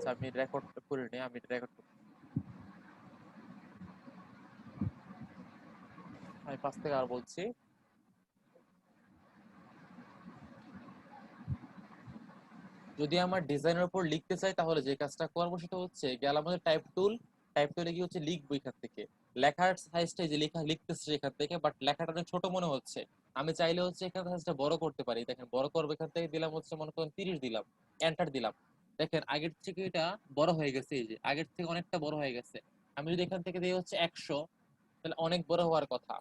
আচ্ছা আমি রেকর্ড করে নিই, আমি রেকর্ড করি। আমি 5 থেকে আর বলছি। যদি আমার ডিজাইনের উপর লিখতে চাই তাহলে যে কাজটা করবো সেটা হচ্ছে গেলাম আমাদের টাইপ টুলে গিয়ে হচ্ছে লিখবো এখান থেকে। লেখার সাইজটা যে লেখা লিখতেছে এখান থেকে, বাট লেখাটা অনেক ছোট মনে হচ্ছে। আমি চাইলে হচ্ছে এখানে সাইজটা বড় করতে পারি। দেখেন বড় করবো, এখান থেকে দিলাম হচ্ছে মনে করেন 30 দিলাম, এন্টার দিলাম। দেখেন আগের থেকে এটা বড় হয়ে গেছে, এই যে আগের থেকে অনেকটা বড় হয়ে গেছে। আমি যদি এখান থেকে দিই হচ্ছে 100, তাহলে অনেক বড় হওয়ার কথা।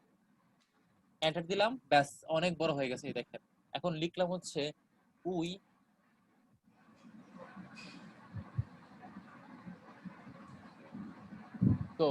এন্টার দিলাম, ব্যাস অনেক বড় হয়ে গেছে এই দেখেন। এখন লিখলাম হচ্ছে উই, তো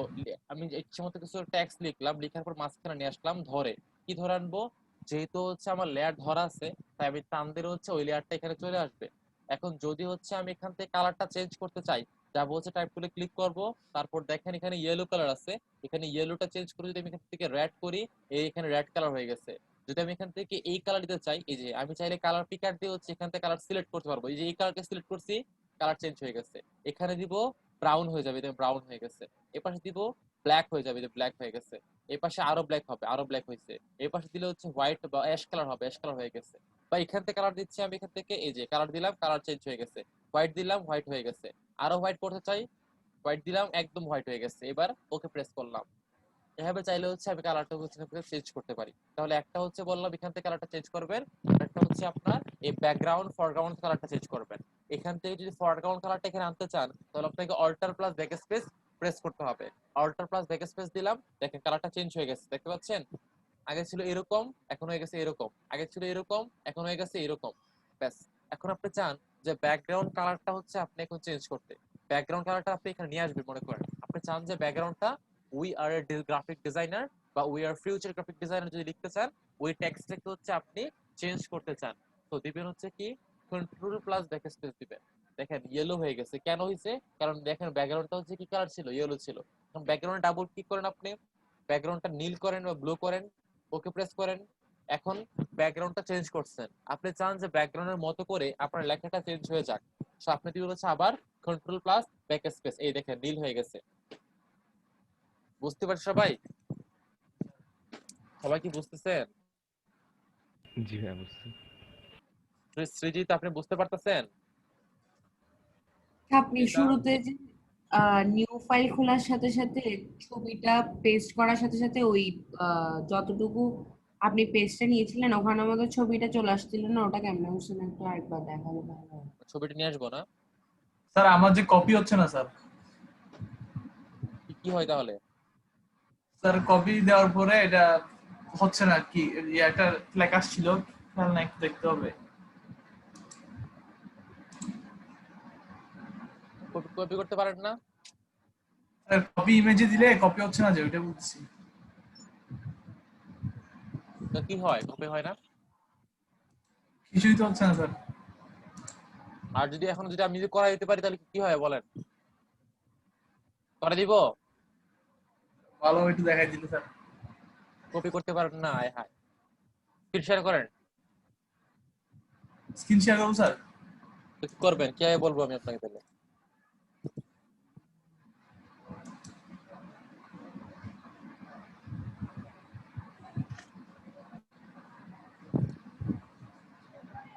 আমি ইচ্ছে মতো কিছু ট্যাক্স লিখলাম, লিখার পর মাঝখানে নিয়ে আসলাম ধরে। কি ধরে আনবো? যেহেতু হচ্ছে আমার লেয়ার ধরা আছে, তাই আমি টান দিলে হচ্ছে ওই লেয়ারটা এখানে চলে আসবে। এখন যদি হচ্ছে আমি এখান থেকে কালারটা চেঞ্জ করতে চাই, যাবো হচ্ছে টাইপ টুলে ক্লিক করব, তারপর দেখেন এখানে ইয়েলো কালার আছে, এখানে ইয়েলোটা চেঞ্জ করে যদি আমি এখান থেকে রেড করি, এই এখানে রেড কালার হয়ে গেছে। যদি আমি এখান থেকে এই কালার দিতে চাই, এই যে আমি চাইলে কালার পিকার দিয়ে হচ্ছে এখান থেকে কালার সিলেক্ট করতে পারবো। এই যে এই কালারটা সিলেক্ট করছি, কালার চেঞ্জ হয়ে গেছে। এখানে দিব ব্রাউন হয়ে যাবে, ব্রাউন হয়ে গেছে। এপাশে দিব ব্ল্যাক হয়ে যাবে, ব্ল্যাক হয়ে গেছে। এই পাশে আরো ব্ল্যাক হবে, আরো ব্ল্যাক হয়েছে। এই পাশে দিলে হচ্ছে হোয়াইট বা অ্যাশ কালার হবে, অ্যাশ কালার হয়ে গেছে। বা এখান থেকে কালার দিচ্ছি আমি, এখান থেকে এই যে কালার দিলাম, কালার চেঞ্জ হয়ে গেছে। হোয়াইট দিলাম, হোয়াইট হয়ে গেছে। আরো হোয়াইট করতে চাই, হোয়াইট দিলাম, একদম হোয়াইট হয়ে গেছে। এবার ওকে প্রেস করলাম। এভাবে চাইলে হচ্ছে আমি কালারটা হচ্ছে চেঞ্জ করতে পারি। তাহলে একটা হচ্ছে বললাম এখান থেকে কালারটা চেঞ্জ করবেন, একটা হচ্ছে আপনার এই ব্যাকগ্রাউন্ড ফরগ্রাউন্ড কালারটা চেঞ্জ করবেন। এখান থেকে যদি ফরগ্রাউন্ড কালারটা এখানে আনতে চান, তাহলে আপনাকে অল্টার প্লাস ব্যাকস্পেস প্রেস করতে হবে। অল্টার প্লাস ব্যাকস্পেস দিলাম, দেখেন কালারটা চেঞ্জ হয়ে গেছে, দেখতে পাচ্ছেন? আগে ছিল এরকম, এখন হয়ে গেছে এরকম, আগে ছিল এরকম, এখন হয়ে গেছে এরকম। ব্যাস। এখন আপনি চান যে ব্যাকগ্রাউন্ড কালারটা হচ্ছে আপনি এখন চেঞ্জ করতে, ব্যাকগ্রাউন্ড কালারটা আপনি এখানে নিয়ে আসবেন। মনে করেন আপনি চান যে ব্যাকগ্রাউন্ডটা we are a graphic designer বা we are future graphic designer যদি লিখতে চান, ওই টেক্সটটাকে হচ্ছে আপনি চেঞ্জ করতে চান, তো দিবেন হচ্ছে কি কন্ট্রোল প্লাস ব্যাকস্পেস দিবেন। দেখেন ইয়েলো হয়ে গেছে, কেন হয়েছে? কারণ দেখেন ব্যাকগ্রাউন্ডটা হচ্ছে কি কালার ছিল, ইয়েলো ছিল। এখন ব্যাকগ্রাউন্ডে ডাবল ক্লিক করেন, আপনি ব্যাকগ্রাউন্ডটা নীল করেন বা ব্লু করেন, ওকে প্রেস করেন। এখন ব্যাকগ্রাউন্ডটা চেঞ্জ করছেন, আপনি চান যে ব্যাকগ্রাউন্ডের মতো করে আপনার লেখাটা চেঞ্জ হয়ে যাক, সো আপনি দিবেন হচ্ছে আবার কন্ট্রোল প্লাস ব্যাকস্পেস। এই দেখেন নীল হয়ে গেছে। বুঝতে পারছেন সবাই? সবাই কি বুঝতেছেন? জি হ্যাঁ বুঝছি। সৃজিত আপনি বুঝতে পারতেছেন? আপনি শুরুতে যে নিউ ফাইল খোলার সাথে সাথে ছবিটা পেস্ট করার সাথে সাথে ওই যতটুকু আপনি পেস্টটা নিয়েছিলেন ওখানে মতো ছবিটা চলে আসছিল না, ওটা কেমন হচ্ছে না একটু আরেকবার দেখালে ভালো হয়। ছবিটা নিয়ে আসবো না? স্যার আমার যে কপি হচ্ছে না স্যার। কি হয় তাহলে? স্যার কপি দেওয়ার পরে এটা হচ্ছে না, কি একটা লেখা ছিল, খেয়াল না, একটু দেখতে হবে। কপি করতে পারেন না? স্যার কপি ইমেজে দিলে কপি হচ্ছে না, যে ওইটা বুঝছি। তো কি হয়, কপি হয় না? কিছুই তো হচ্ছে না স্যার। আর যদি এখন যদি আমি যদি করা দিতে পারি তাহলে কি হয় বলেন? করে দিব? ভালো একটু দেখাই দিলে স্যার। কপি করতে পারেন না? আয় হায়। স্ক্রিন শেয়ার করেন। স্ক্রিন শেয়ার করবো স্যার? তো কি করবেন, কিভাবে বলবো আমি আপনাকে তাহলে?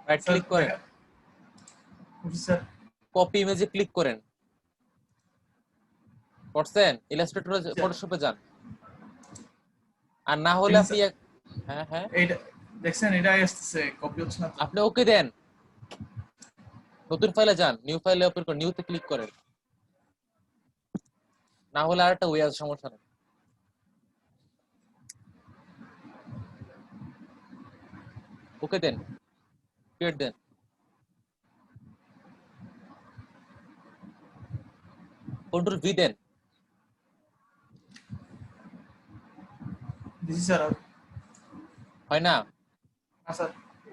রাইট স্যার ক্লিক করেন, স্যার কপি ইমেজে ক্লিক করেন। করছেন? ইলাস্ট্রেটর ফটোশপে যান। আর না হলে আপনি হ্যাঁ হ্যাঁ এইটা দেখছেন, এটাই আসছে, কপি হচ্ছে না তো। আপনি ওকে দেন, নতুন ফাইলে যান, নিউ ফাইলে ওপেন করেন, নিউতে ক্লিক করেন। না হলে আরেকটা ওয়ে আছে, সমস্যা নেই। ওকে দেন, ক্রিয়েট দেন। কন্ট্রোল ভি দেন। দিছি স্যার। হয় না? হ্যাঁ স্যার।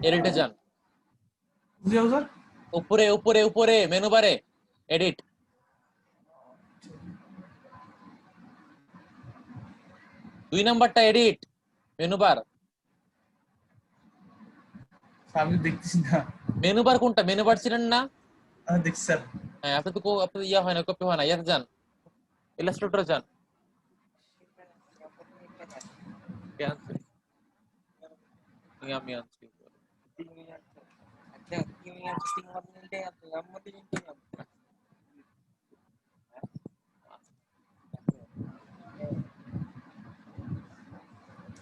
এডিটে যান, বুঝে যাবো স্যার। উপরে উপরে উপরে মেনু বারে এডিট। দুই নাম্বারটা এডিট, মেনু বার। আমি দেখতেছি না। মেনু বার কোনটা? মেনু বার ছিলেন না? দেখছি স্যার। হ্যাঁ আপনি তো আপনার ইয়া হয় না, কপি হয় না, ইয়াতে যান, ইলাস্ট্রেটরে যান। কে আনছে? আমি আনছি।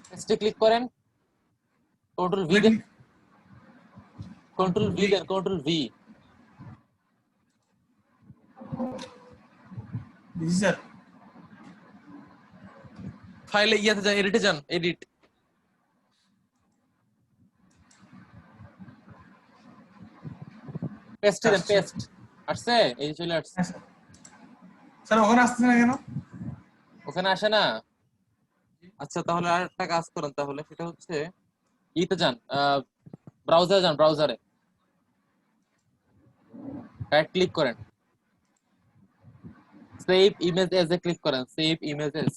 টেক্সটে ক্লিক করেন, কন্ট্রোল ভি দেন, কন্ট্রোল ভি দেন, কন্ট্রোল ভি। জি স্যার। ফাইলে ইয়াতে যান, এডিটে যান, এডিট। পেস্ট দেন, পেস্ট। আসছে, এই যে চলে আসছে। স্যার ওখানে আসছে না কেন? ওখানে আসে না? আচ্ছা তাহলে আর একটা কাজ করেন, তাহলে সেটা হচ্ছে ইতে যান, ব্রাউজারে যান, ব্রাউজারে রাইট ক্লিক করেন, সেভ ইমেজ এজ এ ক্লিক করেন, সেভ ইমেজ এজ।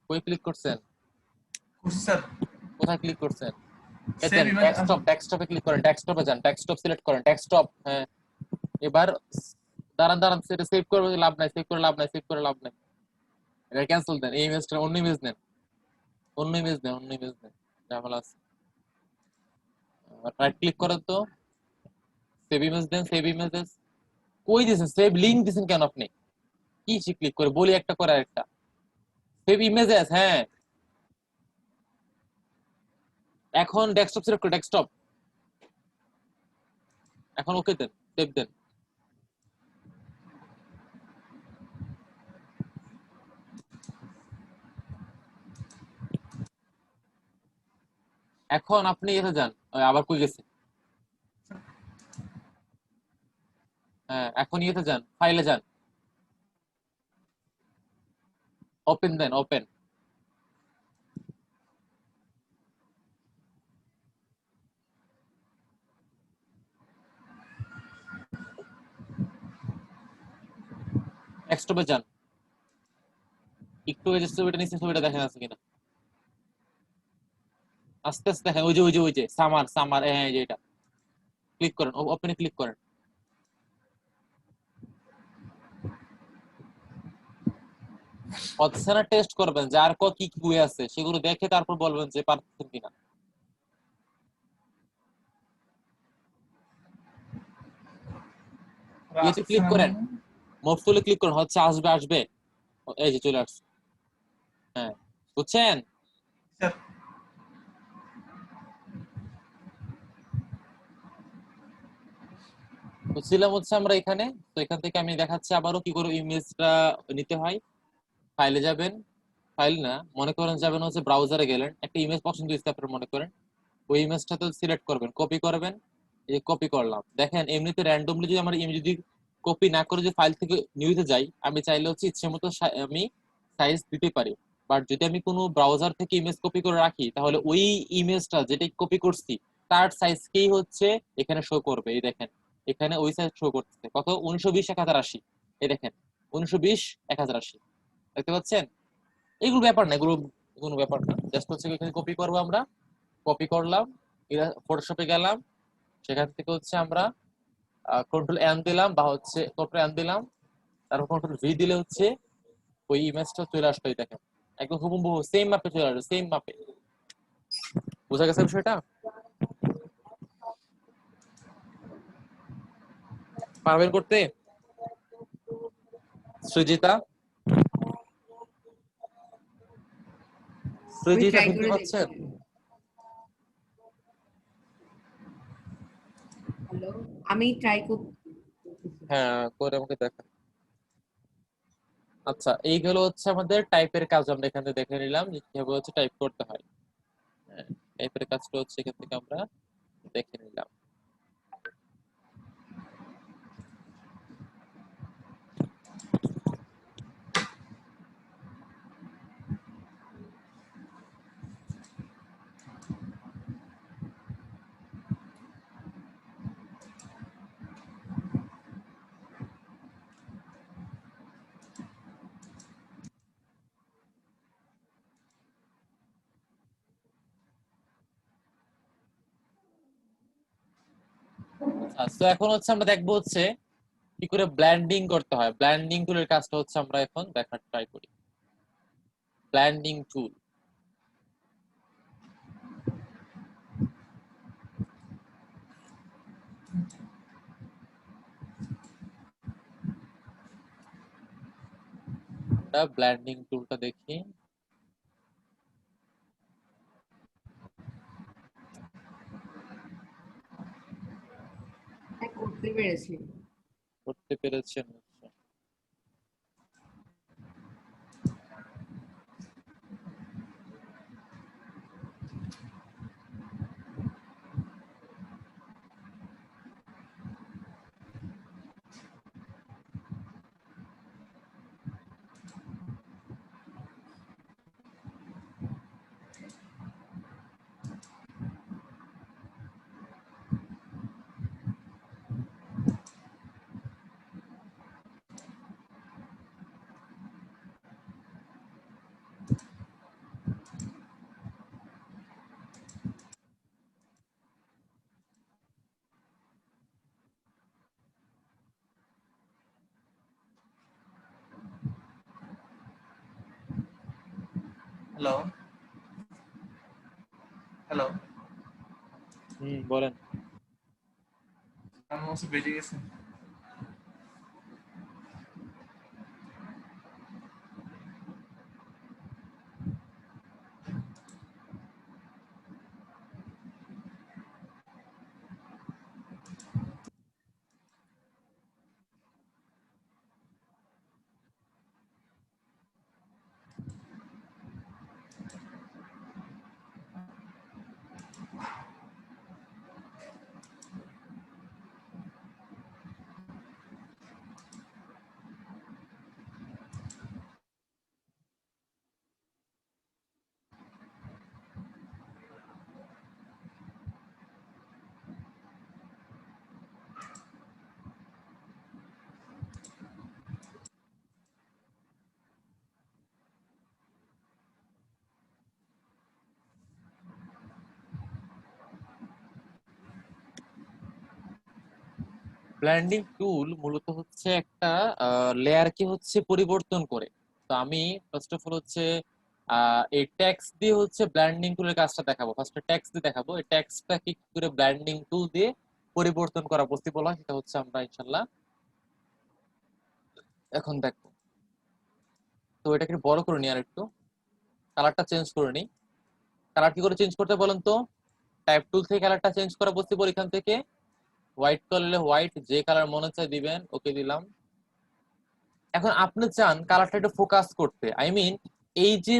কই ক্লিক করছেন? করছি স্যার। কোথায় ক্লিক করছেন? সেভ এতেন ইমেজ। ডেস্কটপ, ডেস্কটপে ক্লিক করেন, ডেস্কটপে যান, ডেস্কটপ সিলেক্ট করেন, ডেস্কটপ। হ্যাঁ এবার দাঁড়ান দাঁড়ান, সেটা সেভ করবে লাভ নাই, সেভ করে লাভ নাই, সেভ করে লাভ নাই, এটা ক্যান্সেল দেন, এই ইমেজটা অন্য ইমেজ নেন, অন্য ইমেজ নেন, অন্য ইমেজ নেন, ঝামেলা আছে। রাইট ক্লিক করেন তো, সেভ ইমেজ দেন, সেভ ইমেজেস। কই দিছেন সেভ লিংক দিছেন কেন আপনি? কি ক্লিক করে বলি একটা করে আরেকটা, সেভ ইমেজেস। হ্যাঁ এখন ডেস্কটপ সিলেক্ট করে, ডেস্কটপ এখন ওকে দেন, সেভ দেন। এখন আপনি এতে যান, আবার কই গেছে? হ্যাঁ এখন ইয়েতে যান, ফাইলে যান, ওপেন দেন, ওপেন। ডেস্কটপে যান, একটু ওই যে ছবিটা নিচে, ছবিটা দেখেন আছে কিনা, আস্তে আস্তে দেখেন, ওই যে ওই যে ওই যে সামার, সামার, হ্যাঁ এই যে এটা ক্লিক করেন, ওপেনে ক্লিক করেন। হচ্ছে না, টেস্ট করবেন যে আর কি কি বই আছে সেগুলো দেখে তারপর বলবেন যে পারতেছেন কিনা। ইয়েতে আসছে ক্লিক না করেন, কেন? মোড টুলে ক্লিক করেন, হচ্ছে আসবে, আসবে, এই যে চলে আসছে। হ্যাঁ বুঝছেন? স্যার তো ছিলাম হচ্ছে আমরা এখানে। তো এখান থেকে আমি দেখাচ্ছি আবারও কি করে ইমেজটা নিতে হয়। ফাইলে যাবেন, ফাইল না মনে করেন যাবেন হচ্ছে ব্রাউজারে গেলেন, একটা ইমেজ পছন্দ হয়েছে আপনার মনে করেন, ওই ইমেজটা তো সিলেক্ট করবেন, কপি করবেন, এই কপি করলাম। দেখেন এমনিতে র্যান্ডমলি যদি আমার ইমেজ যদি কপি না করে যে ফাইল থেকে নিউতে যাই, আমি চাইলে হচ্ছে ইচ্ছে মতো আমি সাইজ দিতে পারি। বাট যদি আমি কোনো ব্রাউজার থেকে ইমেজ কপি করে রাখি, তাহলে ওই ইমেজটা যেটা কপি করছি তার সাইজকেই হচ্ছে এখানে শো করবে। এই দেখেন এখানে ওই সাইজ শো করতেছে কত, 1920 1080। এই দেখেন 1920 1080, দেখতে পাচ্ছেন? এগুলো ব্যাপার না, এগুলো কোনো ব্যাপার না, জাস্ট হচ্ছে এখানে কপি করবো আমরা, কপি করলাম, ফটোশপে গেলাম, সেখান থেকে হচ্ছে আমরা কন্ট্রোল এন দিলাম, বা হচ্ছে কন্ট্রোল এন দিলাম, তারপর কন্ট্রোল ভি দিলে হচ্ছে ওই ইমেজটা চলে আসলো। এই দেখেন একদম হুবহু সেম মাপে চলে আসবে, সেম মাপে। বোঝা গেছে বিষয়টা? পারবেন করতে? সৃজিতা, আমি সৃজিতা ট্রাই শুনতে করে পাচ্ছেন? দেখছি। হ্যালো, আমি ট্রাই করছি। হ্যাঁ করে আমাকে দেখান। আচ্ছা এই গেল হচ্ছে আমাদের টাইপের কাজ, আমরা এখান থেকে দেখে নিলাম যে কিভাবে হচ্ছে টাইপ করতে হয়। হ্যাঁ টাইপের কাজটা হচ্ছে এখান থেকে আমরা দেখে নিলাম। তো এখন হচ্ছে আমরা দেখবো হচ্ছে কি করে ব্ল্যান্ডিং করতে হয়। ব্ল্যান্ডিং টুলের কাজটা হচ্ছে আমরা এখন দেখার ট্রাই করি। ব্ল্যান্ডিং টুল, ব্ল্যান্ডিং টুলটা দেখি। করতে পেরেছি। করতে পেরেছেন? আচ্ছা। হ্যালো, হ্যালো, বলেন। আমি হচ্ছে বেজে গেছে। ব্লেন্ডিং টুল মূলত হচ্ছে একটা লেয়ারকে হচ্ছে পরিবর্তন করে। তো আমি ফার্স্ট অফ অল হচ্ছে এই টেক্সট দিয়ে হচ্ছে ব্লেন্ডিং টুলের কাজটা দেখাবো। ফার্স্টে টেক্সট দিয়ে দেখাবো এই টেক্সটটা কি করে ব্লেন্ডিং টুল দিয়ে পরিবর্তন করা পসিবল হয়, সেটা হচ্ছে আমরা ইনশাল্লাহ এখন দেখবো। তো এটাকে বড় করে নিই আর একটু, কালারটা চেঞ্জ করে নিই। কালার কি করে চেঞ্জ করতে বলেন তো? টাইপ টুল থেকে কালারটা চেঞ্জ করা পসিবল। এখান থেকে হোয়াইট করলে হোয়াইট, যে কালার মনে চায় দিবেন, ওকে দিলাম। এখন আপনি চান কালারটা একটু ফোকাস করতে, আই মিন এই যে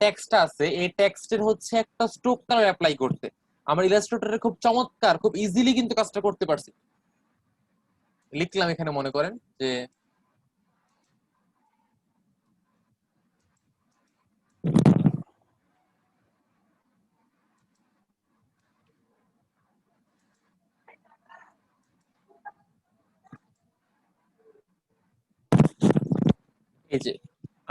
টেক্সটটা আছে এই টেক্সটের হচ্ছে একটা স্ট্রোক কালার অ্যাপ্লাই করতে। আমরা ইলাস্ট্রেটরে খুব চমৎকার, খুব ইজিলি কিন্তু কাজটা করতে পারছি। লিখলাম এখানে, মনে করেন যে এই যে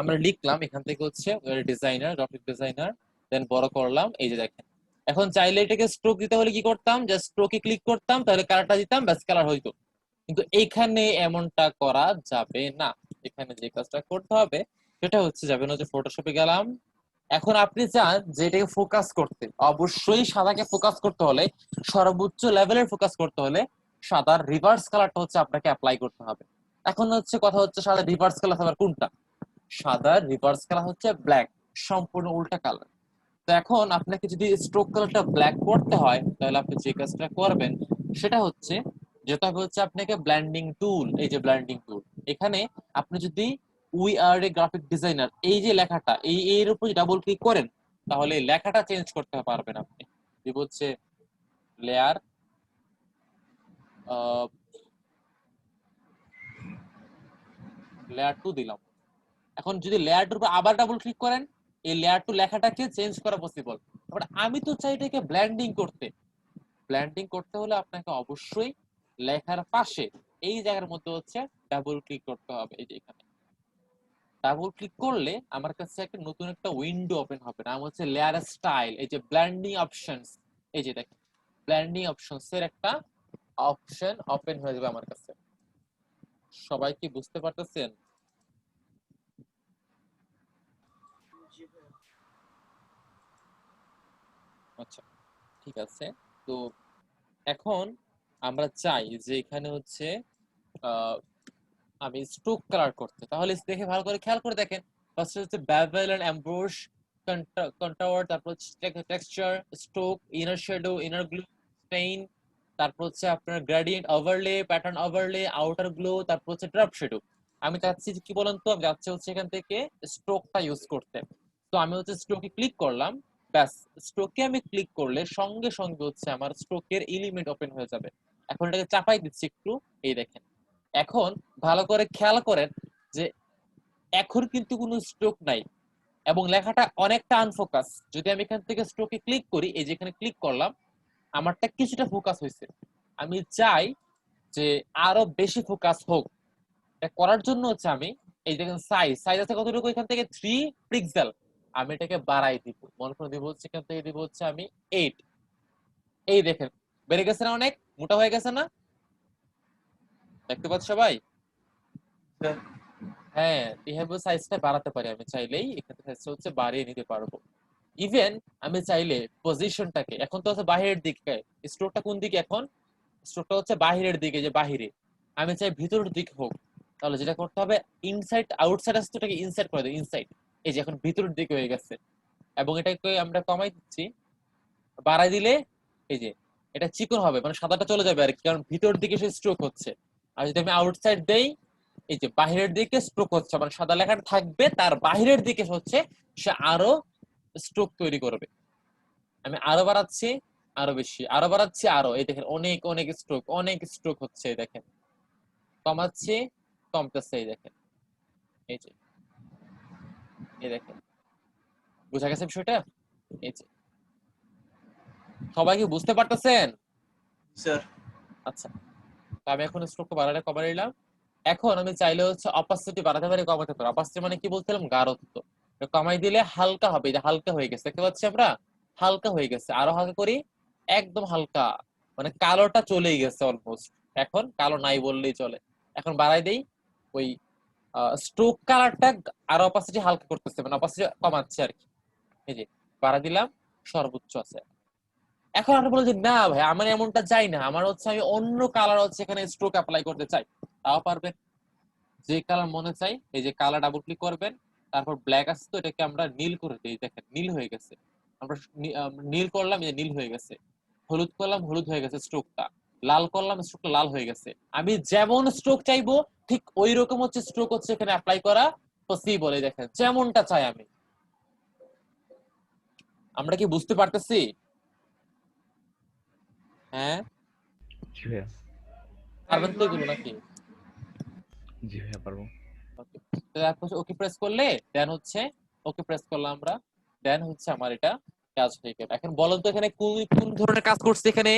আমরা লিখলাম এখান থেকে হচ্ছে ডিজাইনার, গ্রাফিক ডিজাইনার, দেন বড় করলাম। এই যে দেখেন, এখন চাইলে এটাকে স্ট্রোক দিতে হলে কি করতাম, জাস্ট স্ট্রোকে ক্লিক করতাম, তাহলে কালারটা দিতাম, ব্যাস কালার হইতো। কিন্তু এখানে এমনটা করা যাবে না। এখানে যে কাজটা করতে হবে সেটা হচ্ছে, যাবেন হচ্ছে ফটোশপে গেলাম। এখন আপনি চান যে এটাকে ফোকাস করতে, অবশ্যই সাদাকে ফোকাস করতে হলে, সর্বোচ্চ লেভেলের ফোকাস করতে হলে সাদার রিভার্স কালারটা হচ্ছে আপনাকে অ্যাপ্লাই করতে হবে। এখন হচ্ছে কথা হচ্ছে সাদার রিভার্স কালার আবার কোনটা? সাদার রিভার্স কালার হচ্ছে ব্ল্যাক, সম্পূর্ণ উল্টা কালার। তো এখন আপনাকে যদি স্ট্রোক কালারটা ব্ল্যাক করতে হয়, তাহলে আপনি যে কাজটা করবেন সেটা হচ্ছে, যেটা হবে হচ্ছে আপনাকে ব্লেন্ডিং টুল, এই যে ব্লেন্ডিং টুল, এখানে আপনি যদি we are a graphic designer এই যে লেখাটা এই এর উপর ডাবল ক্লিক করেন, তাহলে এই লেখাটা চেঞ্জ করতে পারবেন আপনি। যে হচ্ছে লেয়ার, লেয়ার টু দিলাম। এখন যদি লেয়ার টুর উপর আবার ডাবল ক্লিক করেন, এই লেয়ার টু লেখাটাকে চেঞ্জ করা পসিবল। আমি তো চাই এটাকে ব্লেন্ডিং করতে। ব্লেন্ডিং করতে হলে আপনাকে অবশ্যই লেখার পাশে এই জায়গার মধ্যে হচ্ছে ডাবল ক্লিক করতে হবে। এই যে এখানে ডাবল ক্লিক করলে আমার কাছে একটা নতুন একটা উইন্ডো ওপেন হবে, নাম হচ্ছে লেয়ার স্টাইল। এই যে ব্লেন্ডিং অপশনস, এই যে দেখেন ব্লেন্ডিং অপশনস এর একটা অপশন ওপেন হয়ে যাবে আমার কাছে। সবাই কি বুঝতে পারতেছেন? আচ্ছা, ঠিক আছে। তো এখন আমরা চাই যে এখানে হচ্ছে আহ, আমি স্ট্রোক কালার করতে, তাহলে দেখে ভালো করে খেয়াল করে দেখেন। ফার্স্ট হচ্ছে বেভেল এন্ড এমব্রোশ, কন্ট্যুর, তারপর হচ্ছে texture, stroke, inner shadow, inner glow, satin, তারপর হচ্ছে আপনার gradient overlay, pattern overlay, outer glow, তারপর হচ্ছে ড্রপ শ্যাডো। আমি চাচ্ছি যে কি বলেন তো, আমি যাচ্ছি হচ্ছে এখান থেকে স্ট্রোকটা ইউজ করতে। তো আমি হচ্ছে স্ট্রোকে ক্লিক করলাম, ব্যাস। স্ট্রোকে আমি ক্লিক করলে সঙ্গে সঙ্গে হচ্ছে আমার স্ট্রোকের এলিমেন্ট ওপেন হয়ে যাবে। এখন এটাকে চাপাই দিচ্ছি একটু, এই দেখেন। এখন ভালো করে খেয়াল করেন যে এখন কিন্তু কোনো স্ট্রোক নাই এবং লেখাটা অনেকটা আনফোকাস। যদি আমি এখান থেকে স্ট্রোকে ক্লিক করি, এই যে এখানে ক্লিক করলাম, আমারটা কিছুটা ফোকাস হয়েছে। আমি চাই যে আরো বেশি ফোকাস হোক। এটা করার জন্য হচ্ছে আমি এই দেখেন সাইজ আছে কতটুকু, এখান থেকে 3 পিক্সেল। আমি এটাকে বাড়াই দিব, মনে করে দিব হচ্ছে এখান থেকে দিব হচ্ছে আমি 8। এই দেখেন বেড়ে গেছে না, অনেক মোটা হয়ে গেছে না? দেখতে পাচ্ছ সবাই? স্যার হ্যাঁ, এইভাবে সাইজটা বাড়াতে পারি আমি চাইলেই, এখানে সাইজটা হচ্ছে বাড়িয়ে নিতে পারবো। ইভেন আমি চাইলে পজিশনটাকে, এখন তো হচ্ছে বাহিরের দিকে, স্ট্রোকটা কোন দিকে এখন? স্ট্রোকটা হচ্ছে বাহিরের দিকে, যে বাহিরে। আমি চাই ভিতরের দিকে হোক, তাহলে যেটা করতে হবে, ইনসাইড আউটসাইড আসছে, ওটাকে ইনসাইড করে দেব, ইনসাইড। এই যে এখন ভিতরের দিকে হয়ে গেছে, এবং এটাকে আমরা কমাই দিচ্ছি। বাড়াই দিলে এই যে এটা চিকন হবে, মানে সাদাটা চলে যাবে আর কি, কারণ ভিতরের দিকে সে স্ট্রোক হচ্ছে। আর যদি আমি আউটসাইড দেই, এই যে বাহিরের দিকে স্ট্রোক হচ্ছে, মানে সাদা লেখাটা থাকবে, তার বাহিরের দিকে হচ্ছে সে আরো স্ট্রোক তৈরি করবে। আমি আরো বাড়াচ্ছি, আরো বেশি, আরো বাড়াচ্ছি, আরো, এই দেখেন অনেক অনেক স্ট্রোক, অনেক স্ট্রোক হচ্ছে, এই দেখেন। কমাচ্ছি, কমতেছে, এই দেখেন। এই যে, এই দেখেন, বুঝা গেছে বিষয়টা? এই যে, সবাই কি বুঝতে পারতেছেন? স্যার আচ্ছা, তো আমি এখন স্ট্রোকটা বাড়ালে কমাই নিলাম। এখন আমি চাইলে হচ্ছে অপাসিটি বাড়াতে পারি, কমাতে পারি। অপাসিটি মানে কি বলছিলাম, গাঢ়ত্ব। কমাই দিলে হালকা হবে, এটা হালকা হয়ে গেছে, দেখতে পাচ্ছি আমরা, হালকা হয়ে গেছে। আরো হালকা করি, একদম হালকা, মানে কালোটা চলেই গেছে অলমোস্ট। এখন কালো নাই বললেই চলে। এখন বাড়াই দেই, ওই স্ট্রোক কালারটা আরো অপাসিটি হালকা করতেছে, মানে অপাসিটি কমাচ্ছে আর কি। এই যে বাড়াই দিলাম, সর্বোচ্চ আছে। এখন আপনি বলেন যে না ভাই, আমার এমনটা চাই না, আমার হচ্ছে আমি অন্য কালার হচ্ছে এখানে স্ট্রোক অ্যাপ্লাই করতে চাই, তাও পারবেন। যে কালার মনে চাই, এই যে কালার ডাবল ক্লিক করবেন, তারপর ব্ল্যাক আসছে, তো এটাকে আমরা নীল করে দিই, দেখেন নীল হয়ে গেছে। আমরা নীল করলাম, এই যে নীল হয়ে গেছে। হলুদ করলাম, হলুদ হয়ে গেছে স্ট্রোকটা। লাল করলাম, স্ট্রোকটা লাল হয়ে গেছে। আমি যেমন স্ট্রোক চাইবো ঠিক ওই রকম হচ্ছে স্ট্রোক হচ্ছে এখানে অ্যাপ্লাই করা পসিবল। এই দেখেন যেমনটা চাই আমি। আমরা কি বুঝতে পারতেছি? হ্যাঁ, জি ভাইয়া। পারবেন তো এগুলো নাকি? জি ভাইয়া পারবো। ওকে, তারপর ওকে প্রেস করলে দেন হচ্ছে, ওকে প্রেস করলাম আমরা, দেন হচ্ছে আমার এটা কাজ হয়ে গেল। এখন বলেন তো এখানে কোন কোন ধরনের কাজ করছি এখানে?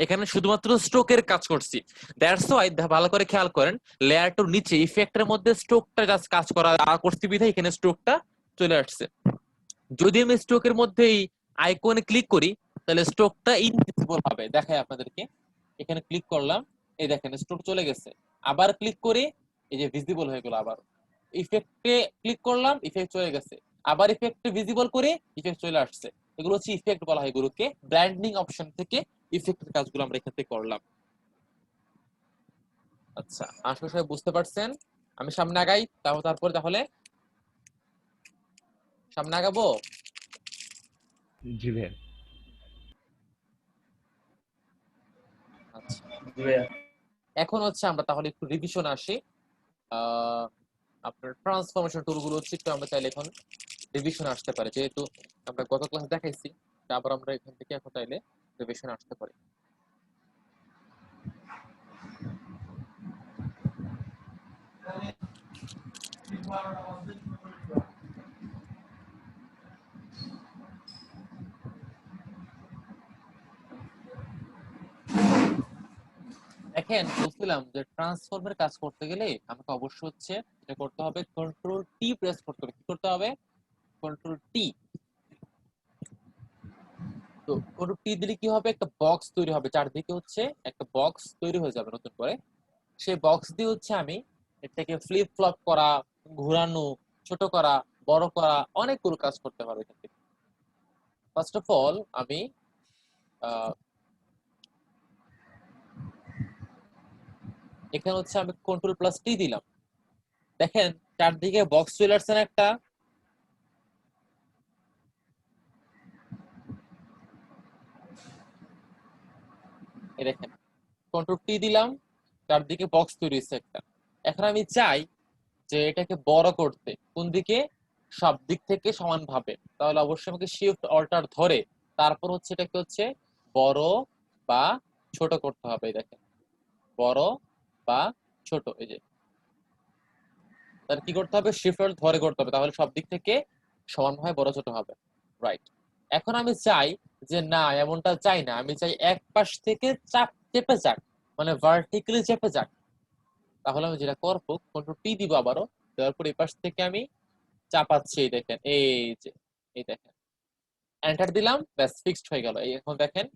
এখানে শুধুমাত্র স্ট্রোকের কাজ করছি। দ্যাটস ওয়াই ভালো করে খেয়াল করেন, লেয়ার টু নিচে ইফেক্টের মধ্যে স্ট্রোকটা জাস্ট কাজ করা করছি বিধায় এখানে স্ট্রোকটা চলে আসছে। যদি আমি স্ট্রোকের মধ্যে এই আইকনে ক্লিক করি, তাহলে স্ট্রোকটা ইনভিজিবল হবে। দেখাই আপনাদেরকে, এখানে ক্লিক করলাম, এই দেখেন স্ট্রোক চলে গেছে। আবার ক্লিক করি, এই যে ভিজিবল হয়ে গেল। আবার ইফেক্টে ক্লিক করলাম, ইফেক্ট চলে গেছে। আবার ইফেক্টে ভিজিবল করে, ইফেক্ট চলে আসছে। এগুলো হচ্ছে ইফেক্ট বলা হয় এগুলোকে। ব্র্যান্ডিং অপশন থেকে ইফেক্টের কাজগুলো আমরা এখান থেকে করলাম। আচ্ছা, আশা করি সবাই বুঝতে পারছেন। আমি সামনে আগাই, তাহলে সামনে আগাবো। জি ভাইয়া। আচ্ছা, জি ভাইয়া। এখন হচ্ছে আমরা তাহলে একটু রিভিশন আসি। আহ আপনার ট্রান্সফরমেশন টুলগুলো হচ্ছে একটু আমরা চাইলে এখন রিভিশন আসতে পারে, যেহেতু আমরা গত ক্লাসে দেখাইছি। আবার আমরা এখান থেকে এখন চাইলে রিভিশন আসতে পারি। দেখেন বলছিলাম যে ট্রান্সফর্মের কাজ করতে গেলে আমাকে অবশ্যই হচ্ছে এটা করতে হবে, কন্ট্রোল টি প্রেস করতে হবে। কি করতে হবে? Control T. তো তো কন্ট্রোল টি দিলে কি হবে, একটা বক্স তৈরি হবে, চারদিকে হচ্ছে একটা বক্স তৈরি হয়ে যাবে নতুন করে। সেই বক্স দিয়ে হচ্ছে আমি এটাকে ফ্লিপ ফ্লপ করা, ঘোরানো, ছোট করা, বড় করা, অনেকগুলো কাজ করতে পারবো এখান থেকে। ফার্স্ট অফ অল আমি এখানে হচ্ছে আমি কন্ট্রোল প্লাস টি দিলাম, দেখেন চারদিকে বক্স চলে আসছে না একটা। এই দেখেন কন্ট্রোল টি দিলাম, চারদিকে বক্স তৈরি হচ্ছে একটা। এখন আমি চাই যে এটাকে বড় করতে, কোন দিকে, সব দিক থেকে সমানভাবে। তাহলে অবশ্যই আমাকে শিফট অল্টার ধরে তারপর হচ্ছে এটাকে হচ্ছে বড় বা ছোট করতে হবে। এই দেখেন বড় বা ছোট, এই যে তার কি করতে হবে, শিফট অল্ট ধরে করতে হবে, তাহলে সব দিক থেকে সমানভাবে বড় ছোট হবে। রাইট। এখন আমি চাই যে না, এমনটা চাই না, আমি চাই এক পাশ থেকে চাপ চেপে যাক, মানে ভার্টিক্যালি চেপে যাক। তাহলে আমি যেটা করবো, কন্ট্রোল টি দিব আবারও, দেওয়ার পর এই পাশ থেকে আমি চাপাচ্ছি। এই দেখেন, এই যে এই দেখেন এন্টার দিলাম, ব্যাস ফিক্সড হয়ে গেল। এই এখন দেখেন,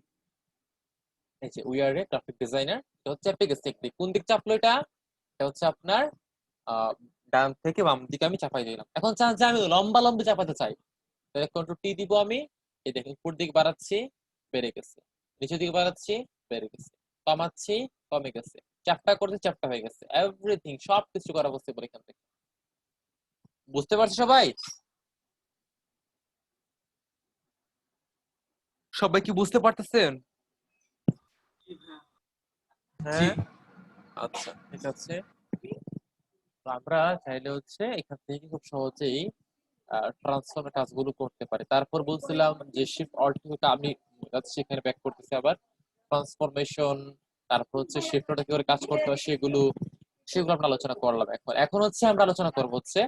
এই যে we are a graphic designer, এটা হচ্ছে অ্যাপ্লিকেশন টেকনিক। কোন দিক চাপলো এটা, এটা হচ্ছে আপনার ডান থেকে বাম দিকে আমি চাপাই দিলাম। এখন চান যে আমি লম্বা লম্বি চাপাতে চাই, তাহলে কন্ট্রোল টি দিব আমি। এই দেখেন উপর দিকে বাড়াচ্ছি, বেড়ে গেছে, নিচের দিকে বাড়াচ্ছি, বেড়ে গেছে, কমাচ্ছি, কমে গেছে, চ্যাপ্টা করতে চ্যাপ্টা হয়ে গেছে, এভরিথিং সবকিছু করা পসিবল এখান থেকে। বুঝতে পারছি সবাই? সবাই কি বুঝতে পারতেছেন? জি হ্যাঁ, আচ্ছা ঠিক আছে। তো আমরা চাইলে হচ্ছে এখান থেকে খুব সহজেই ট্রান্সফর্মের কাজগুলো করতে পারি। তারপর বলছিলাম যে শিফট অল্ট থেকে আমি সেখানে ব্যাক করতেছি আবার ট্রান্সফরমেশন, তারপর হচ্ছে শিফট অল্টে কি করে কাজ করতে হয় সেগুলো সেগুলো আমরা আলোচনা করলাম। এখন এখন হচ্ছে আমরা আলোচনা করব হচ্ছে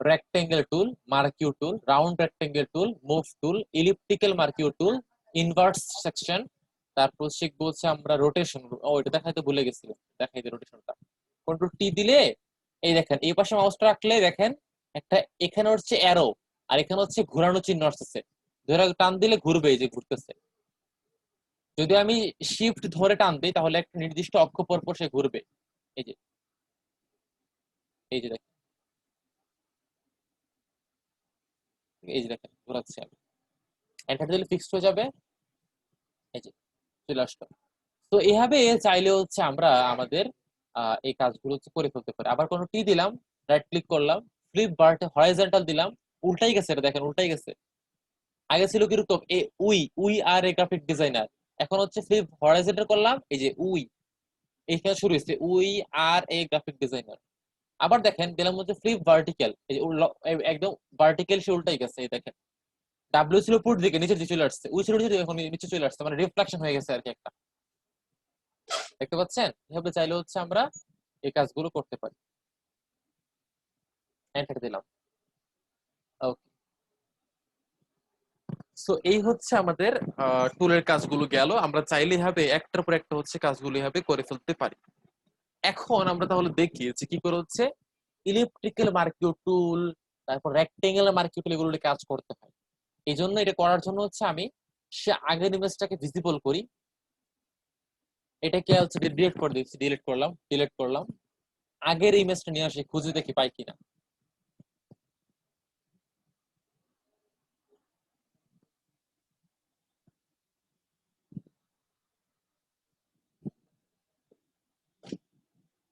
রেক্টেঙ্গেল টুল, মার্কিউ টুল, রাউন্ড রেক্টেঙ্গেল টুল, মুভ টুল, ইলিপ্টিক্যাল মার্কিউ টুল, ইনভার্স সেকশন। তারপর শিখবো হচ্ছে আমরা রোটেশন। ও এটা দেখাইতে ভুলে গেছিলাম, দেখাইতে রোটেশনটা। কন্ট্রোল টি দিলে এই দেখেন এই পাশে মাউসটা রাখলে দেখেন একটা এখানে হচ্ছে অ্যারো, আর এখানে হচ্ছে ঘোরানো চিহ্ন আসতেছে, ধরে টান দিলে ঘুরবে, এই যে ঘুরতেছে। যদি আমি শিফট ধরে টান দিই তাহলে একটা নির্দিষ্ট অক্ষ পর পর সে ঘুরবে। এই যে এই যে দেখেন, এই যে দেখেন ঘোরাচ্ছে আমি, এন্টার দিলে ফিক্সড হয়ে যাবে। এই যে চলে আসলো। তো এইভাবে চাইলে হচ্ছে আমরা আমাদের এই কাজগুলো হচ্ছে করে ফেলতে পারি। আবার কোনো টি দিলাম, রাইট ক্লিক করলাম, ফ্লিপ বার্ট হরাইজন্টাল দিলাম, উল্টাই গেছে, এটা দেখেন উল্টাই গেছে। আগে ছিল কিরকম, a we we are a graphic designer, এখন হচ্ছে ফ্লিপ হরাইজন্টাল করলাম, এই যে উই, এইখানে শুরু হয়েছে we are a graphic designer. আবার দেখেন দিলাম হচ্ছে ফ্লিপ ভার্টিক্যাল, এই যে একদম ভার্টিক্যাল সে উল্টাই গেছে। এই দেখেন ডাব্লিউ ছিল উপর দিকে, নিচে দিকে চলে আসছে, উই ছিল এখন নিচে চলে আসছে, মানে রিফ্লেকশন হয়ে গেছে আর কি একটা। দেখতে পাচ্ছেন? এভাবে চাইলে হচ্ছে আমরা এই কাজগুলো করতে পারি। এন্টার দিলাম, ওকে। সো এই হচ্ছে আমাদের টুলের কাজগুলো গেল। আমরা চাইলে এভাবে একটার পর একটা হচ্ছে কাজগুলো এভাবে করে ফেলতে পারি। এখন আমরা তাহলে দেখি যে কি করে হচ্ছে ইলিপ্টিক্যাল মার্কিউ টুল, তারপর রেক্টেঙ্গুলার মার্কিউ টুল এগুলো কাজ করতে হয়। এই জন্য এটা করার জন্য হচ্ছে আমি সে আগের ইমেজটাকে ভিজিবল করি, এটাকে হচ্ছে ডিলিট করে দিচ্ছি, ডিলিট করলাম, আগের ইমেজটা নিয়ে আসি, খুঁজে দেখি পাই কিনা।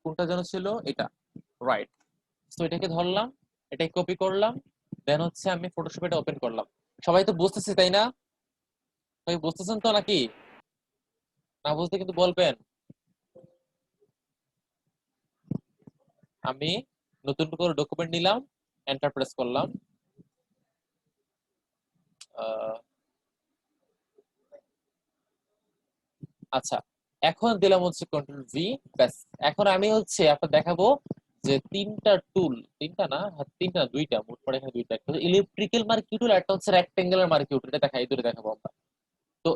কোনটা যেন ছিল, এটা, রাইট। তো এটাকে ধরলাম, এটাকে কপি করলাম, দেন হচ্ছে আমি ফটোশপ এটা ওপেন করলাম। সবাই তো বুঝতেছে তাই না? সবাই বুঝতেছেন তো নাকি? না বুঝতে কিন্তু বলবেন। আমি নতুন করে ডকুমেন্ট নিলাম, এন্টার প্রেস করলাম। আচ্ছা, এখন দিলাম হচ্ছে কন্ট্রোল ভি, ব্যাস। এখন আমি হচ্ছে আপনার দেখাবো যে তিনটা টুল, তিনটা না, হ্যাঁ তিনটা, দুইটা, মোট পড়ে এখানে দুইটা, একটা ইলেকট্রিক্যাল মার্কিউ টুল, একটা হচ্ছে রেক্টেঙ্গুলার মার্কিউ টুল। এটা দেখাই, দুটো দেখাবো আমরা। তো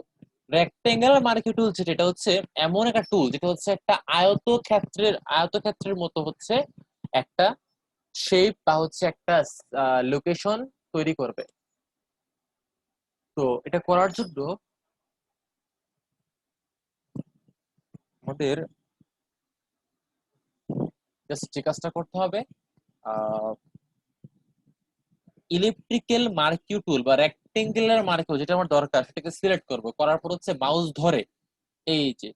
রেক্টেঙ্গুলার মার্কিউ টুল যেটা হচ্ছে এমন একটা টুল যেটা হচ্ছে একটা আয়তক্ষেত্রের মতো হচ্ছে একটা শেপ বা হচ্ছে একটা লোকেশন তৈরি করবে। তো এটা করার জন্য আমাদের জাস্ট যে কাজটা করতে হবে, ইলেকট্রিক্যাল মার্কিউ টুল বা রেক্টেঙ্গুলার মার্কিউ যেটা আমার দরকার সেটাকে সিলেক্ট করব, করার পর হচ্ছে মাউস ধরে এই যে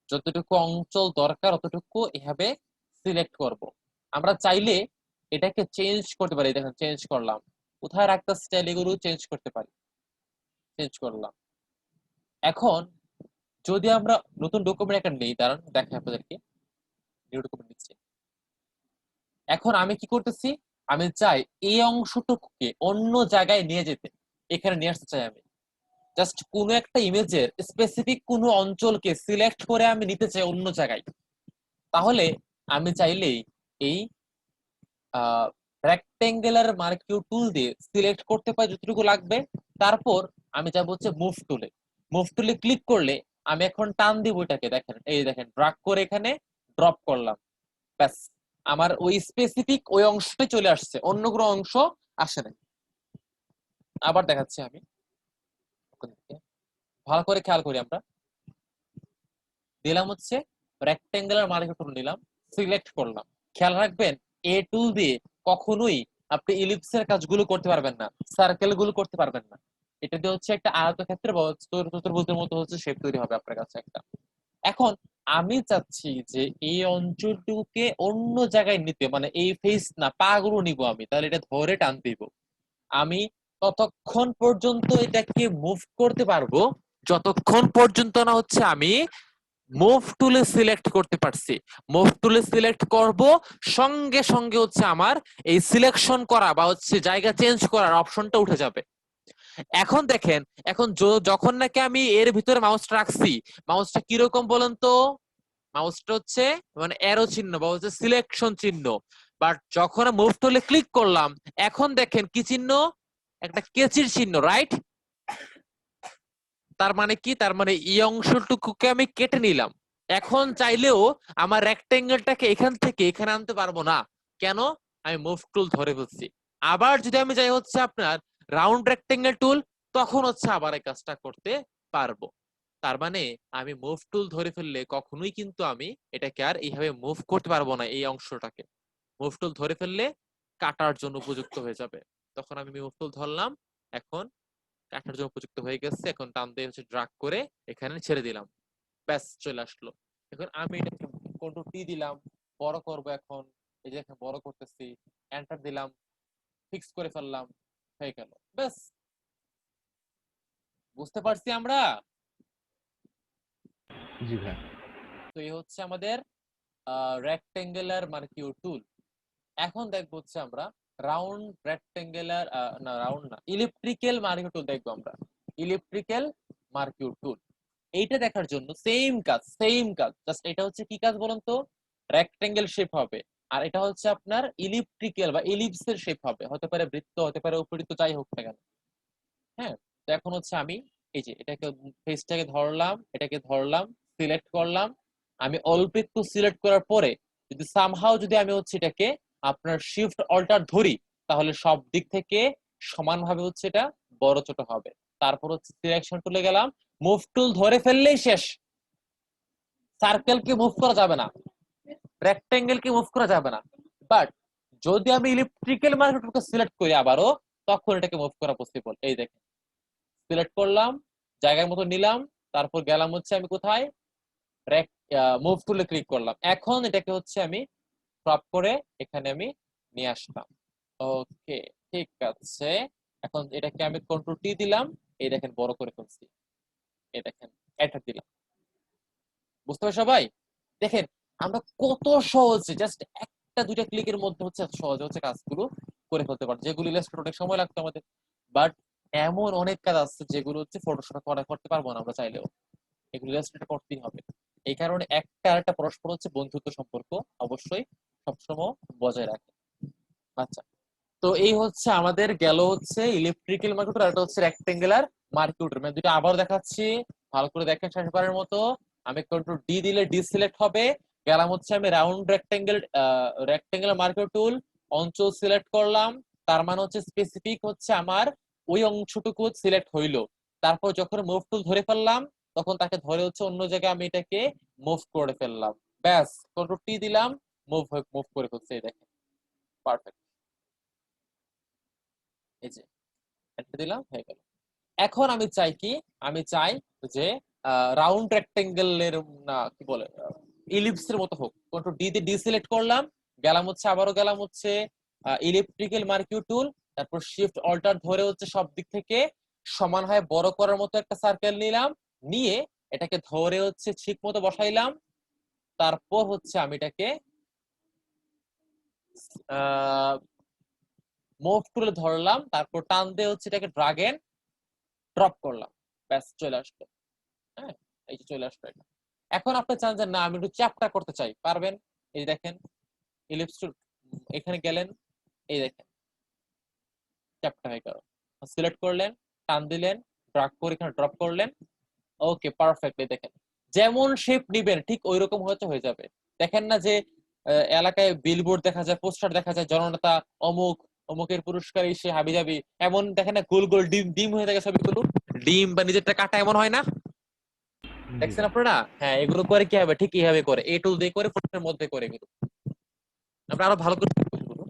যতটুকু অঞ্চল দরকার অতটুকু এভাবে সিলেক্ট করব। আমরা চাইলে এটাকে চেঞ্জ করতে পারি, দেখেন চেঞ্জ করলাম, কোথায় রাখতে চাইলে এগুলো চেঞ্জ করতে পারি, চেঞ্জ করলাম। এখন যদি আমরা নতুন ডকুমেন্ট একটা নেই, দাঁড়ান দেখেন আপনাদেরকে, নিউ ডকুমেন্ট নিচ্ছি। এখন আমি কি করতেছি, আমি চাই এই অংশটুকুকে অন্য জায়গায় নিয়ে যেতে, এখানে নিয়ে আসতে চাই আমি। জাস্ট কোনো একটা ইমেজের স্পেসিফিক কোনো অঞ্চলকে সিলেক্ট করে আমি নিতে চাই অন্য জায়গায়, তাহলে আমি চাইলেই এই রেক্টেঙ্গুলার মার্কিউ টুল দিয়ে সিলেক্ট করতে পারি যতটুকু লাগবে। তারপর আমি যাব হচ্ছে মুভ টুলে, মুভ টুলে ক্লিক করলে আমি এখন টান দিব এটাকে, দেখেন এই দেখেন ড্রাগ করে এখানে ড্রপ করলাম, ব্যাস আমার ওই স্পেসিফিক ওই অংশটাই চলে আসছে, অন্য কোনো অংশ আসে না। আবার দেখাচ্ছি আমি, ভালো করে খেয়াল করি, আমরা দিলাম হচ্ছে রেক্টেঙ্গুলার মার্কিউ টুল নিলাম, সিলেক্ট করলাম। খেয়াল রাখবেন এ টুল দিয়ে কখনোই আপনি ইলিপসের কাজগুলো করতে পারবেন না, সার্কেল গুলো করতে পারবেন না। এটা দিয়ে হচ্ছে একটা আয়তক্ষেত্র বা চতুর্ভুজের মতো হচ্ছে শেপ তৈরি হবে আপনার কাছে একটা। এখন আমি চাচ্ছি যে এই অঞ্চলটুকুকে অন্য জায়গায় নিতে, মানে এই ফেস না পা গুলো নিব আমি, তাহলে এটা ধরে টান দিব। আমি ততক্ষণ পর্যন্ত এটাকে মুভ করতে পারবো যতক্ষণ পর্যন্ত না হচ্ছে আমি মুভ টুলে সিলেক্ট করতে পারছি। মুভ টুলে সিলেক্ট করব, সঙ্গে সঙ্গে হচ্ছে আমার এই সিলেকশন করা বা হচ্ছে জায়গা চেঞ্জ করার অপশনটা উঠে যাবে। এখন দেখেন, এখন যখন নাকি আমি এর ভিতরে মাউসটা রাখছি, মাউসটা কিরকম বলেন তো, মাউসটা হচ্ছে মানে অ্যারো চিহ্ন বা হচ্ছে সিলেকশন চিহ্ন। বাট যখন মুভ টুলে ক্লিক করলাম, এখন দেখেন কি চিহ্ন, একটা কেচির চিহ্ন, রাইট? তার মানে কি, তার মানে এই অংশটুকুকে আমি কেটে নিলাম। এখন চাইলেও আমার রেক্টেঙ্গেলটাকে এখান থেকে এখানে আনতে পারবো না, কেন? আমি মুভ টুল ধরে ফেলছি। আবার যদি আমি যাই হচ্ছে আপনার রাউন্ড রেক্টেঙ্গেল টুল, তখন হচ্ছে আবার এই কাজটা করতে পারবো। তার মানে আমি মুভ টুল ধরে ফেললে কখনোই কিন্তু আমি এটাকে আর এইভাবে মুভ করতে পারবো না, এই অংশটাকে মুভ টুল ধরে ফেললে কাটার জন্য উপযুক্ত হয়ে যাবে। তখন আমি মুভ টুল ধরলাম, এখন কাটার জন্য উপযুক্ত হয়ে গেছে, এখন টান দিয়ে হচ্ছে ড্রাগ করে এখানে ছেড়ে দিলাম, ব্যাস চলে আসলো। এখন আমি এটাকে কন্ট্রোল টি দিলাম, বড় করব, এখন এই যে এখানে বড় করতেছি, এন্টার দিলাম, ফিক্স করে ফেললাম, হয়ে গেল, ব্যাস। বুঝতে পারছি আমরা? জি ভাইয়া। তো এই হচ্ছে আমাদের রেক্টেঙ্গুলার মার্কিউ টুল। এখন দেখবো হচ্ছে আমরা রাউন্ড রেক্টেঙ্গুলার, না রাউন্ড না, ইলেকট্রিক্যাল মার্কিউ টুল দেখবো আমরা। ইলেকট্রিক্যাল মার্কিউ টুল এইটা দেখার জন্য সেম কাজ, সেম কাজ, জাস্ট এটা হচ্ছে কি কাজ বলুন তো, রেক্টেঙ্গেল শেপ হবে, আর এটা হচ্ছে আপনার ইলিপ্টিক্যাল বা ইলিপসের শেপ হবে, হতে পারে বৃত্ত, হতে পারে উপবৃত্ত, যাই হোক না কেন। হ্যাঁ, তো এখন হচ্ছে আমি এই যে এটাকে ফেসটাকে ধরলাম, এটাকে ধরলাম, সিলেক্ট করলাম। আমি অল্প একটু সিলেক্ট করার পরে যদি সামহাও যদি আমি হচ্ছে এটাকে আপনার শিফট অল্টার ধরি, তাহলে সব দিক থেকে সমানভাবে হচ্ছে এটা বড় ছোট হবে। তারপর হচ্ছে সিলেকশন টুলে গেলাম, মুভ টুল ধরে ফেললেই শেষ। সার্কেলকে মুভ করা যাবে না, রেক্টেঙ্গেলকে মুভ করা যাবে না। বাট যদি আমি ইলেকট্রিক্যাল মার্কেটকে সিলেক্ট করি আবারও, তখন এটাকে মুভ করা পসিবল। এই দেখেন, সিলেক্ট করলাম, জায়গার মতো নিলাম, তারপর গেলাম হচ্ছে আমি কোথায়, মুভ টুলে ক্লিক করলাম, এখন এটাকে হচ্ছে আমি ক্রপ করে এখানে আমি নিয়ে আসলাম। ওকে, ঠিক আছে। এখন এটাকে আমি কন্ট্রোল টি দিলাম, এই দেখেন বড় করে ফেলছি, এই দেখেন এন্টার দিলাম। বুঝতে পারছো সবাই? দেখেন আমরা কত সহজে জাস্ট একটা দুইটা ক্লিকের মধ্যে হচ্ছে সহজে হচ্ছে কাজগুলো করে ফেলতে পারি, যেগুলো ইলাস্ট্রেটর অনেক সময় লাগতো আমাদের। বাট এমন অনেক কাজ আছে যেগুলো হচ্ছে ফটোশপে করতে পারবো না আমরা চাইলেও, এগুলো ইলাস্ট্রেটর করতেই হবে। এই কারণে একটা আর একটা পরস্পর হচ্ছে বন্ধুত্ব সম্পর্ক অবশ্যই সবসময় বজায় রাখে। আচ্ছা, তো এই হচ্ছে আমাদের গেল হচ্ছে ইলেকট্রিক্যাল মার্কিউটার, আর এটা হচ্ছে রেক্টেঙ্গুলার মার্কিউটার। মানে দুটো আবার দেখাচ্ছি, ভালো করে দেখেন শেষবারের মতো। আমি কন্ট্রোল ডি দিলে ডি সিলেক্ট হবে, গেলাম হচ্ছে আমি রাউন্ড রেক্টেঙ্গুলার মার্কিউ টুল, অঞ্চল সিলেক্ট করলাম, তার মানে হচ্ছে স্পেসিফিক হচ্ছে আমার ওই অংশটুকু সিলেক্ট হইলো, তারপর যখন মুভ টুল ধরে ফেললাম তখন তাকে ধরে হচ্ছে অন্য জায়গায় আমি এটাকে মুভ করে ফেললাম, ব্যাস কন্ট্রোল টি দিলাম, মুভ করে ফেলছে, এই দেখেন পারফেক্ট। এই যে একটা দিলাম, হয়ে গেল। এখন আমি চাই কি, আমি চাই যে রাউন্ড রেক্টেঙ্গেলের, না কি বলে, ইলিপসের মতো হোক। কন্ট্রোল ডি দিয়ে ডিসিলেক্ট করলাম, গেলাম হচ্ছে, আবারও গেলাম হচ্ছে ইলেকট্রিক্যাল মার্কিউ টুল, তারপর শিফট অল্টার ধরে হচ্ছে সব দিক থেকে সমান হয় বড় করার মতো একটা সার্কেল নিলাম, নিয়ে এটাকে ধরে হচ্ছে ঠিক মতো বসাইলাম। তারপর হচ্ছে আমি এটাকে মুভ টুলে ধরলাম, তারপর টান দিয়ে হচ্ছে এটাকে ড্রাগ এন্ড ড্রপ করলাম, ব্যাস চলে আসলো। হ্যাঁ, এই যে চলে আসলো এটা। এখন আপনি চান যে না আমি একটু চ্যাপ্টা করতে চাই, পারবেন। এই দেখেন ইলিপস টুল, এখানে গেলেন, এই দেখেন চ্যাপ্টা হয়ে গেল। সিলেক্ট করলেন, টান দিলেন, ড্রাগ করে এখানে ড্রপ করলেন, ওকে পারফেক্টলি। দেখেন যেমন শেপ নিবেন ঠিক ওই রকম হয়তো হয়ে যাবে। দেখেন না যে এলাকায় বিলবোর্ড দেখা যায়, পোস্টার দেখা যায়, জননেতা অমুক, অমুকের পুরস্কার সে হাবিজাবি, এমন দেখেন না গোল গোল ডিম ডিম হয়ে থাকে ছবিগুলো, ডিম বা নিজেরটা কাটা এমন হয় না, জি দেখছেন আপনারা? হ্যাঁ, এগুলো করে কি হবে, ঠিক এইভাবে করে, এ টুল দিয়ে করে, ফোনের মধ্যে করে এগুলো। আমরা আরো ভালো করে দেখবো এগুলো।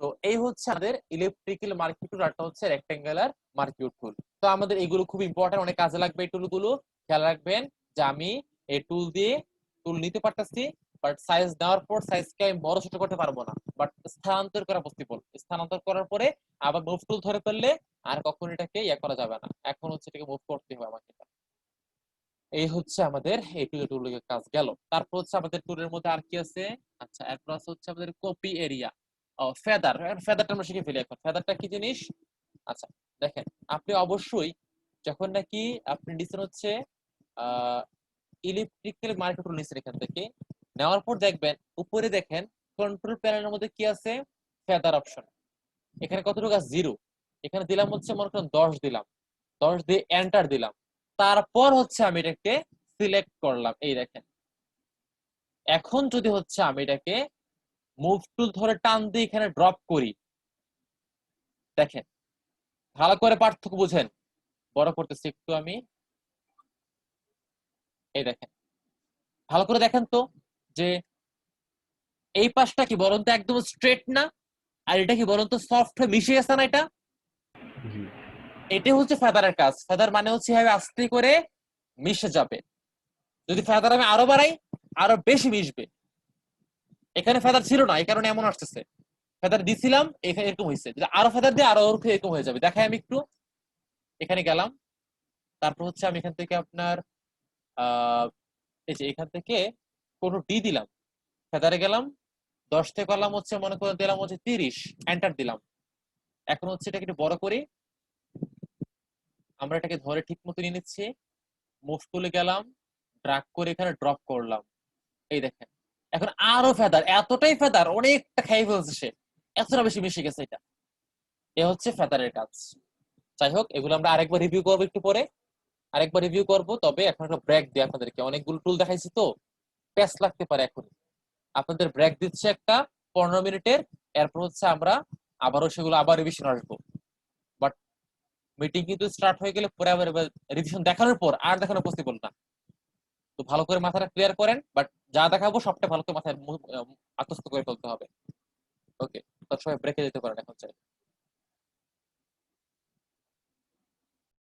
তো এই হচ্ছে আমাদের ইলেকট্রিক্যাল মার্কিউ টুল, আর হচ্ছে রেক্টেঙ্গুলার মার্কিউ টুল। তো আমাদের এগুলো খুব ইম্পর্টেন্ট, অনেক কাজে লাগবে এই টুলগুলো। খেয়াল রাখবেন যে আমি এই টুল দিয়ে টুল নিতে পারতেছি, বাট সাইজ দেওয়ার পর সাইজকে আমি বড় ছোট করতে পারবো না, বাট স্থানান্তর করা পসিবল। স্থানান্তর করার পরে আবার মুভ টুল ধরে ফেললে আর কখন এটাকে ইয়ে করা যাবে না, এখন হচ্ছে এটাকে মুভ করতে হবে আমাকে। এই হচ্ছে আমাদের এই টুলের কাজ গেল। তারপর হচ্ছে আমাদের টুলের মধ্যে আর কি আছে, আচ্ছা এরপর আছে হচ্ছে আমাদের কপি এরিয়া, ও ফেদার। ফেদারটা আমরা শিখে ফেলি এখন, ফেদারটা কি জিনিস। আচ্ছা দেখেন, আপনি অবশ্যই যখন নাকি আপনি নিচ্ছেন হচ্ছে ইলেকট্রিক্যাল মার্কেট টুল নিচ্ছেন, এখান থেকে নেওয়ার পর দেখবেন উপরে দেখেন কন্ট্রোল প্যানেলের মধ্যে কি আছে, ফেদার অপশন। এখানে কতটুকু আছে, 0। এখানে দিলাম হচ্ছে মনে করেন 10 দিলাম, 10 দিয়ে এন্টার দিলাম, তারপর হচ্ছে আমি এটাকে সিলেক্ট করলাম, এই দেখেন। এখন যদি হচ্ছে আমি এটাকে মুভ টুল ধরে টান দিয়ে এখানে ড্রপ করি, দেখেন ভালো করে পার্থক্য বুঝেন, বড় করতেছি একটু আমি, এই দেখেন ভালো করে দেখেন তো যে এই পাশটা কি বলুন তো একদম স্ট্রেট না, আর এটা কি বলুন তো সফট হয়ে মিশে গেছে না, এটা জি এটাই হচ্ছে ফেদারের কাজ। ফেদার মানে হচ্ছে এভাবে আস্তে করে মিশে যাবে। যদি ফেদার আমি আরো বাড়াই আরো বেশি মিশবে। এখানে ফেদার ছিল না, এই কারণে এমন আসতেছে, ফেদার দিছিলাম এখানে এরকম হয়েছে, যদি আরো ফেদার দিয়ে আরো এরকম হয়ে যাবে। দেখাই আমি একটু, এখানে গেলাম, তারপর হচ্ছে আমি এখান থেকে আপনার এই যে এখান থেকে কোনো ডি দিলাম, ফেদারে গেলাম, 10 থেকে করলাম হচ্ছে মনে করে দিলাম হচ্ছে 30, এন্টার দিলাম। এখন হচ্ছে এটাকে একটু বড় করি, আমরা এটাকে ধরে ঠিক মতো নিয়ে নিচ্ছি, মুভ টুলে গেলাম, ড্রাগ করে এখানে ড্রপ করলাম, এই দেখেন। এখন আরো ফেদার, এতটাই ফেদার অনেকটা খাই ফেলছে সে, এতটা বেশি মিশে গেছে এটা। এ হচ্ছে ফেদারের কাজ। যাই হোক, এগুলো আমরা আরেকবার রিভিউ করবো একটু পরে, আরেকবার রিভিউ করব। তবে এখন একটা ব্রেক দিই আপনাদেরকে, অনেকগুলো টুল দেখাইছি তো প্যাচ লাগতে পারে, এখন আপনাদের ব্রেক দিচ্ছে একটা 15 মিনিটের। এরপর হচ্ছে আমরা আবারও সেগুলো আবার রিভিশন আসবো। বাট মিটিং কিন্তু স্টার্ট হয়ে গেলে পরে আবার রিভিশন দেখানোর পর আর দেখানো পসিবল না। তো ভালো করে মাথাটা ক্লিয়ার করেন, বাট যা দেখাবো সবটা ভালো করে মাথায় আত্মস্থ করে ফেলতে হবে। ওকে, তো সবাই ব্রেকে যেতে পারেন এখন চাই।